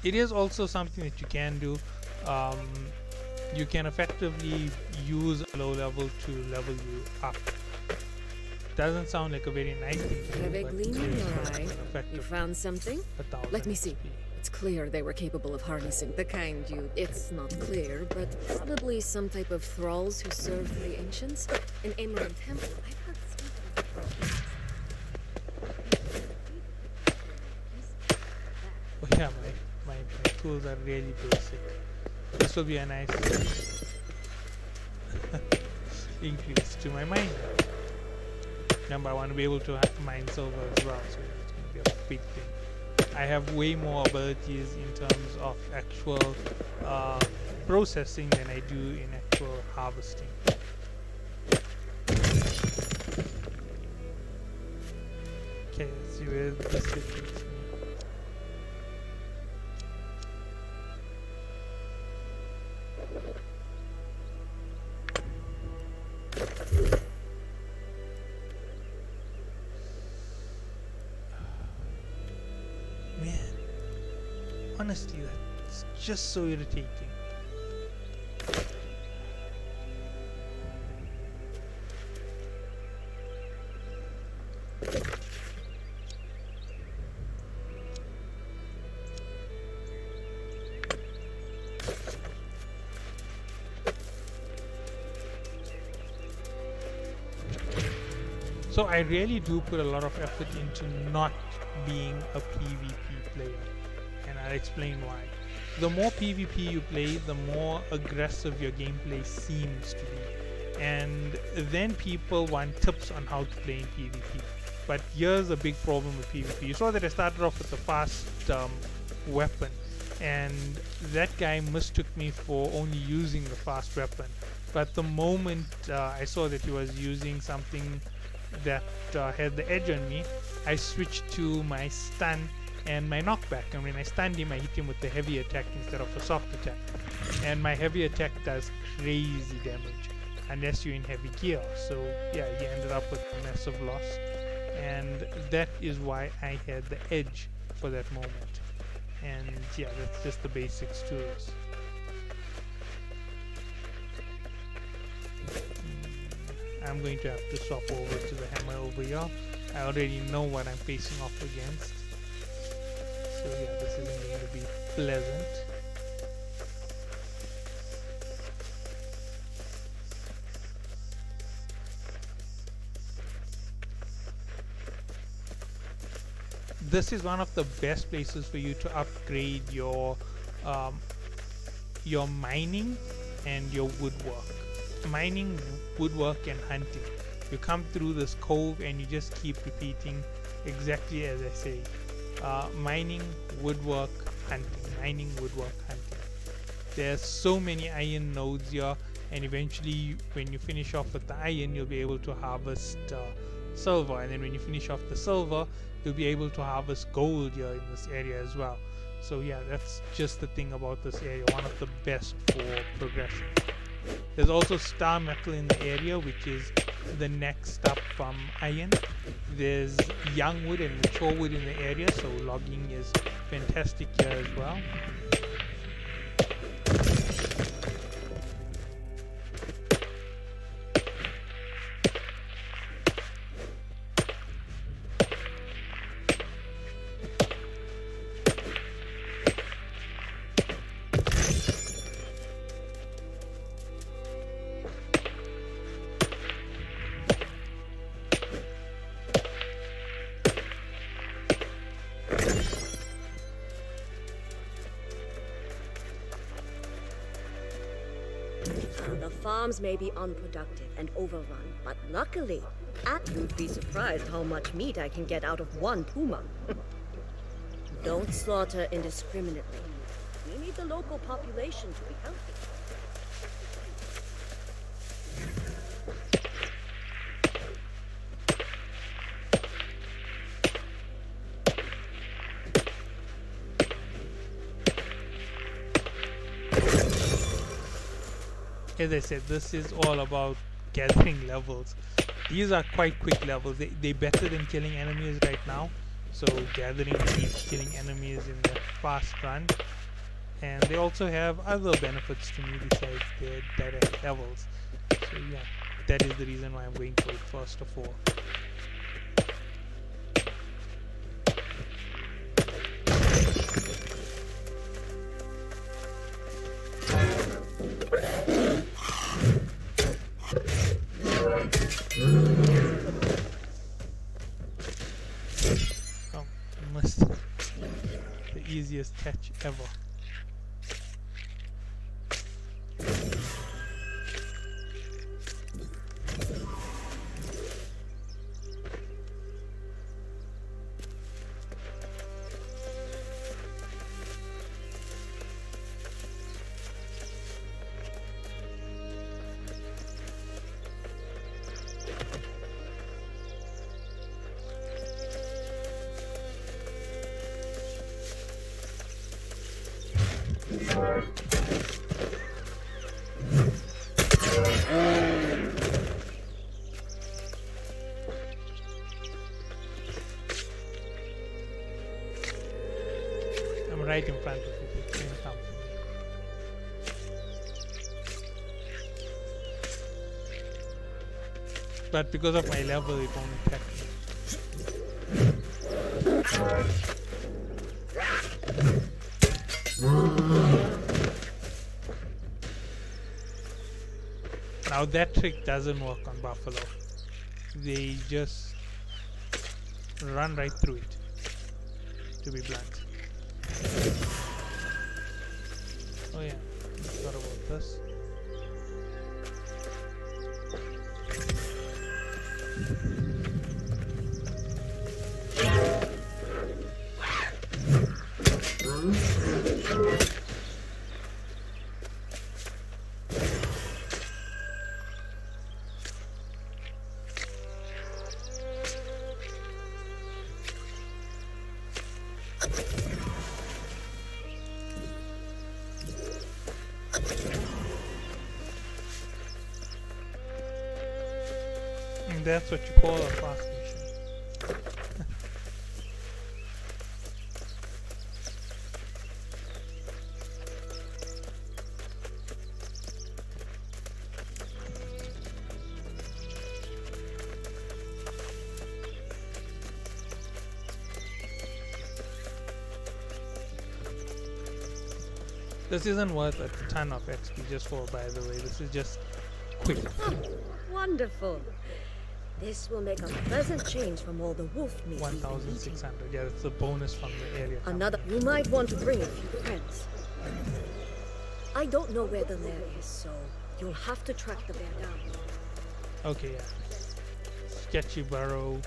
It is also something that you can do. You can effectively use a low level to level you up. Doesn't sound like a very nice thing to Have do, a but gleam in your eye. effective. You found something? 1,000 Let me see. XP. It's clear they were capable of harnessing the kind you... It's not clear, but probably some type of thralls who served the ancients. In Amoran Temple, I've heard something. Oh yeah, my tools are really basic. This will be a nice increase to my mining. Remember, I want to be able to mine silver as well, so it's going to be a big thing. I have way more abilities in terms of actual processing than I do in actual harvesting. Okay, let's see where this takes me. Honestly, that's just so irritating. So I really do put a lot of effort into not being a PvP player, and I'll explain why. The more PvP you play, the more aggressive your gameplay seems to be, and then people want tips on how to play in PvP. But here's a big problem with PvP. You saw that I started off with a fast weapon, and that guy mistook me for only using the fast weapon. But the moment I saw that he was using something that had the edge on me, I switched to my stun and my knockback, and when I stunned him, I hit him with the heavy attack instead of the soft attack, and my heavy attack does crazy damage unless you're in heavy gear. So yeah, he ended up with a massive loss, and that is why I had the edge for that moment. And yeah, that's just the basics to this. I'm going to have to swap over to the hammer over here. I already know what I'm facing off against, so yeah, this isn't going to be pleasant. This is one of the best places for you to upgrade your mining and your woodwork. Mining, woodwork, and hunting. You come through this cove and you just keep repeating exactly as I say. Mining, woodwork, hunting. Mining, woodwork, hunting. There's so many iron nodes here, and eventually when you finish off with the iron, you'll be able to harvest silver, and then when you finish off the silver, you'll be able to harvest gold here in this area as well. So yeah, that's just the thing about this area, one of the best for progression. There's also star metal in the area, which is the next up from iron. There's young wood and mature wood in the area, so logging is fantastic here as well. The farms may be unproductive and overrun, but luckily, you'd be surprised how much meat I can get out of one puma. Don't slaughter indiscriminately. We need the local population to be healthy. As I said, this is all about gathering levels. These are quite quick levels. They're better than killing enemies right now. So gathering keeps killing enemies in the fast run. And they also have other benefits to me besides their direct levels. So yeah, that is the reason why I'm going for it first of all. Oh, missed the easiest catch ever. right in front of it. It's going to come for me. But because of my level, it won't attack me. Now that trick doesn't work on Buffalo. They just run right through it, to be blunt. Oh yeah, forgot about this. And that's what you call a fast mission. This isn't worth a ton of XP just for, by the way. This is just quick. Wonderful. This will make a pleasant change from all the wolf meat. 1,600. Yeah, that's a bonus from the area. Another. You might want to bring a few friends. I don't know where the lair is, so you'll have to track the bear down. Okay, yeah. Sketchy burrow.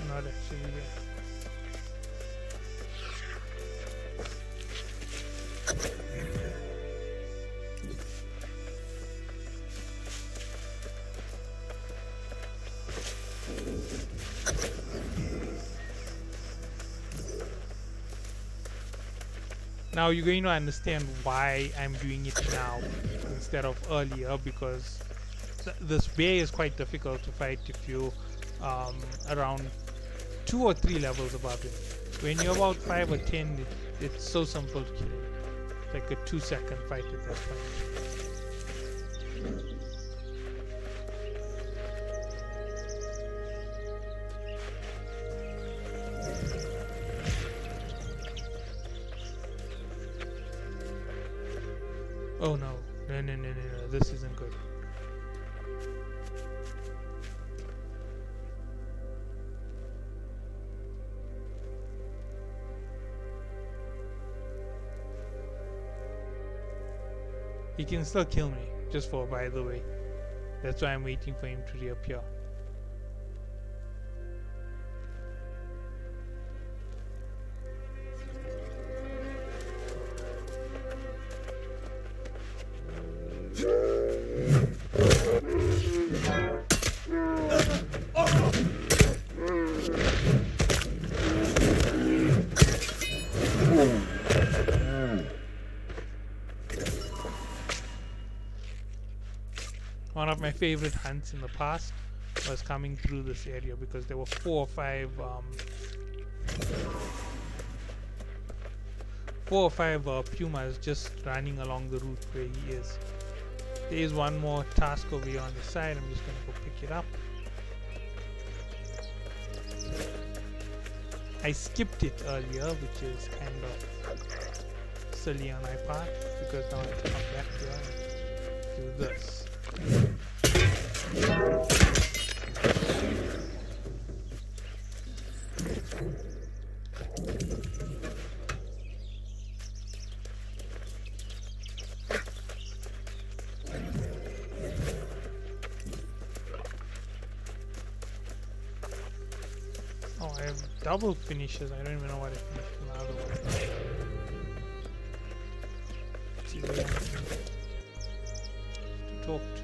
Not actually, yeah. Now you're going to understand why I'm doing it now instead of earlier, because this bear is quite difficult to fight if you around 2 or 3 levels above him. When you're about 5 or 10, it's so simple to kill him. Like a 2-second fight at that point. Oh no, no, this isn't good. He can still kill me, just for, by the way. That's why I'm waiting for him to reappear. One of my favorite hunts in the past was coming through this area because there were 4 or 5 pumas just running along the route where he is. There is one more task over here on the side. I'm just going to go pick it up. I skipped it earlier, which is kind of silly on my part, because now I have to come back here and do this. Oh, I have double finishes. I don't even know what I finished in the other one. Let's see where I can talk to.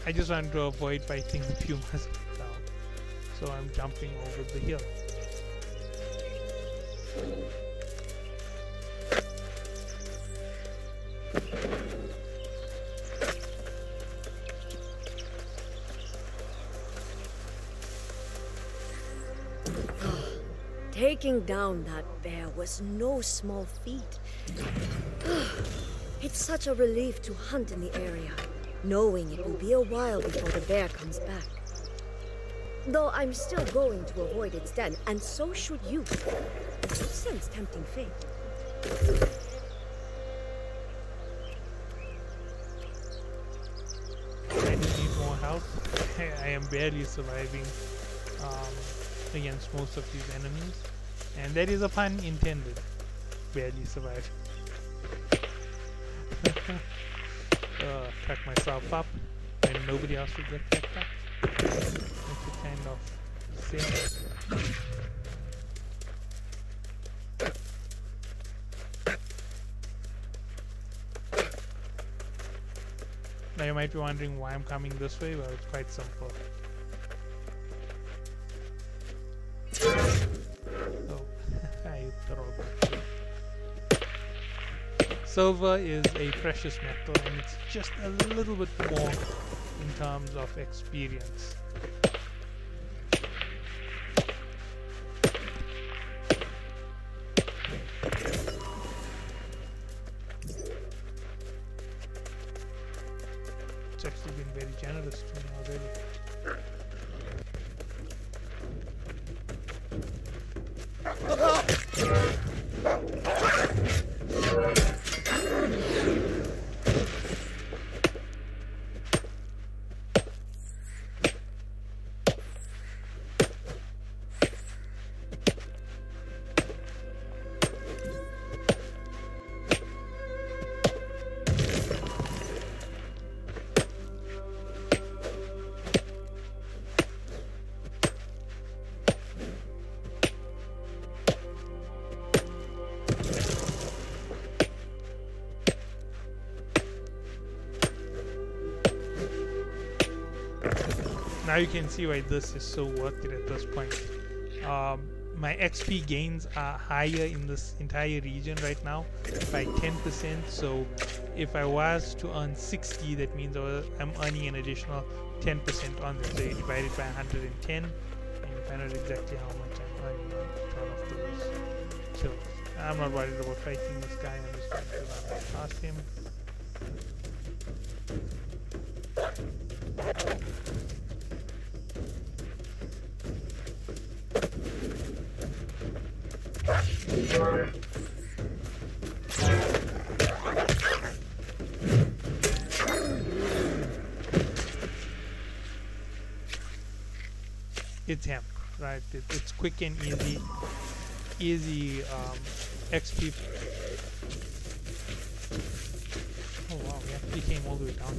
I just want to avoid fighting the pumas now, so I'm jumping over the hill. Taking down that bear was no small feat. It's such a relief to hunt in the area, knowing it will be a while before the bear comes back. Though I'm still going to avoid its den, and so should you. You sense tempting fate. I need more help. I am barely surviving against most of these enemies, and that is a pun intended. Barely surviving. Pack myself up when nobody else will get packed up. Make it kind of safe. Now you might be wondering why I'm coming this way. Well, it's quite simple. Oh, I hit the wrong button. Silver is a precious metal, and it's just a little bit more in terms of experience. It's actually been very generous to me already. Now you can see why this is so worth it at this point. My XP gains are higher in this entire region right now by 10%, so if I was to earn 60, that means I'm earning an additional 10% on this. So you divide it by 110 and you find out exactly how much I'm earning on each one of those kills. I'm not worried about fighting this guy, I'm just going to run past him. It's him, right? It's quick and easy XP. Oh wow, we actually came all the way down.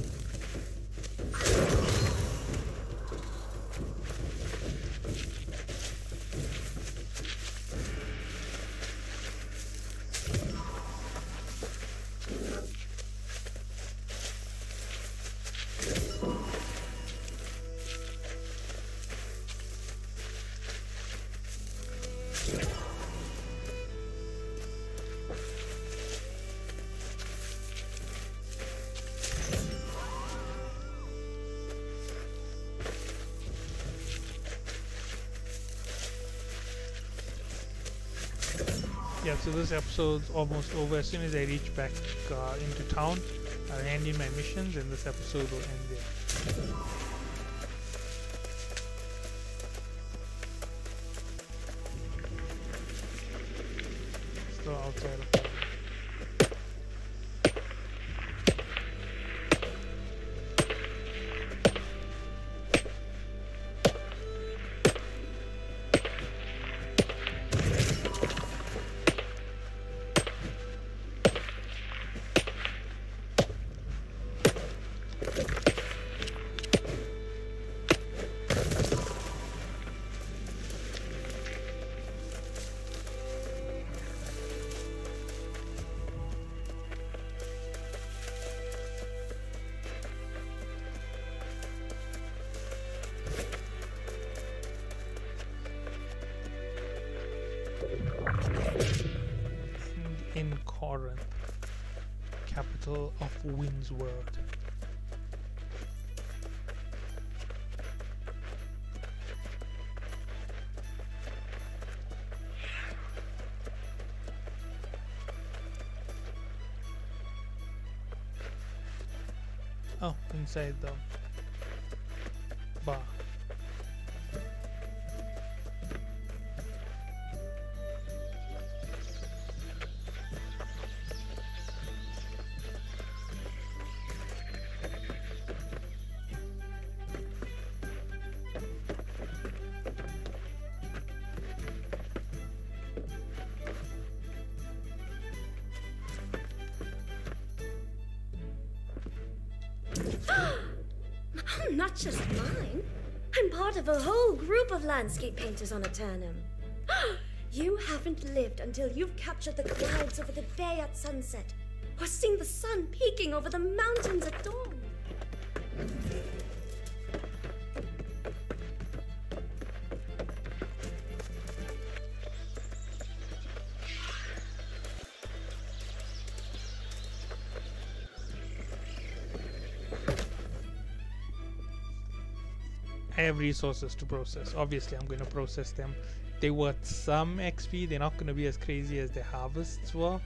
Yeah, so this episode's almost over. As soon as I reach back into town, I'll hand in my missions and this episode will end there. Still outside of town. capital of Wind's World. Oh, inside the bar. Not just mine. I'm part of a whole group of landscape painters on Eternum. You haven't lived until you've captured the clouds over the bay at sunset, or seen the sun peeking over the mountains at dawn. I have resources to process. Obviously, I'm going to process them. They worth some XP. They're not going to be as crazy as the harvests were.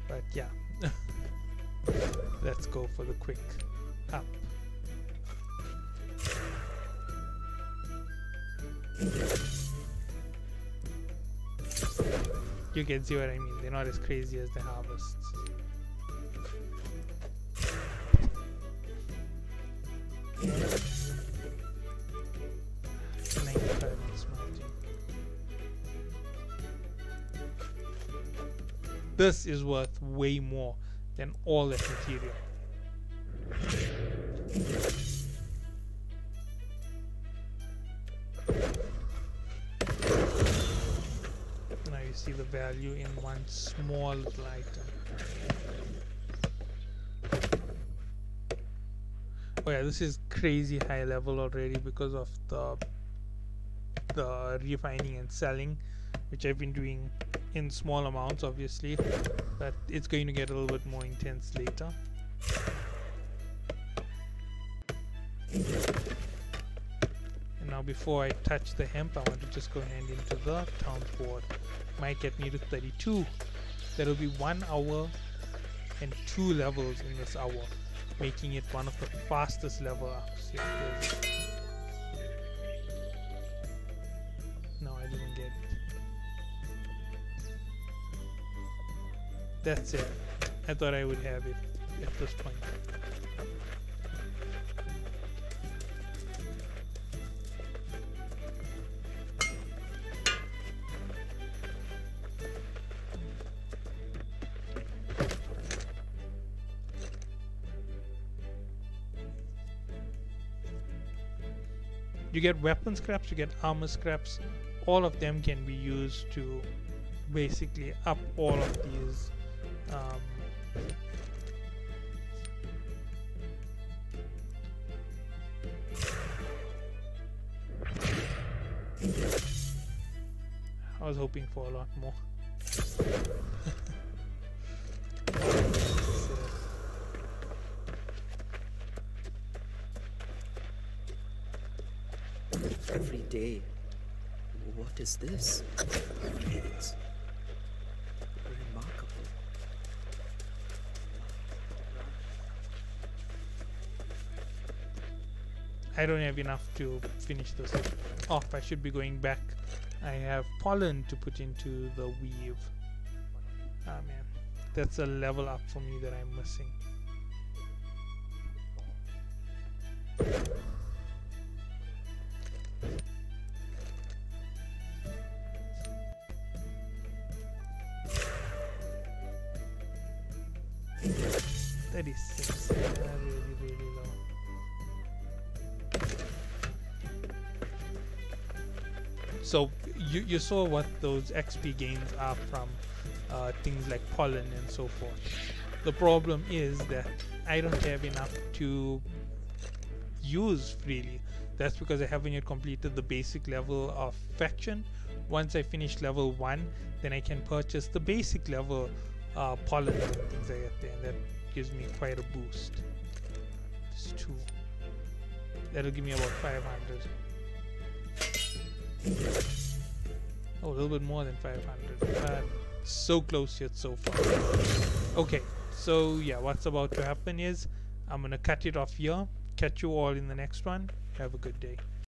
But yeah. Let's go for the quick up. You can see what I mean. They're not as crazy as the harvests. This is worth way more than all that material. Now you see the value in one small little item. Oh yeah, this is crazy high level already because of the refining and selling, which I've been doing in small amounts obviously, but it's going to get a little bit more intense later. And now before I touch the hemp, I want to just go ahead into the town board. Might get me to 32. That'll be 1 hour and 2 levels in this hour, making it one of the fastest level ups. Yeah, no, I didn't get it. That's it. I thought I would have it at this point. You get weapon scraps, you get armor scraps. All of them can be used to basically up all of these I was hoping for a lot more. Every day. What is this? It's remarkable. I don't have enough to finish this off. I should be going back. I have pollen to put into the weave. Ah man, that's a level up for me that I'm missing. Really low. So you saw what those XP gains are from things like pollen and so forth. The problem is that I don't have enough to use freely. That's because I haven't yet completed the basic level of faction. Once I finish level 1, then I can purchase the basic level pollen and things like that, and that gives me quite a boost. It's 2. That'll give me about 500. Oh, a little bit more than 500. So close yet so far. Okay, so yeah, what's about to happen is I'm gonna cut it off here. Catch you all in the next one. Have a good day.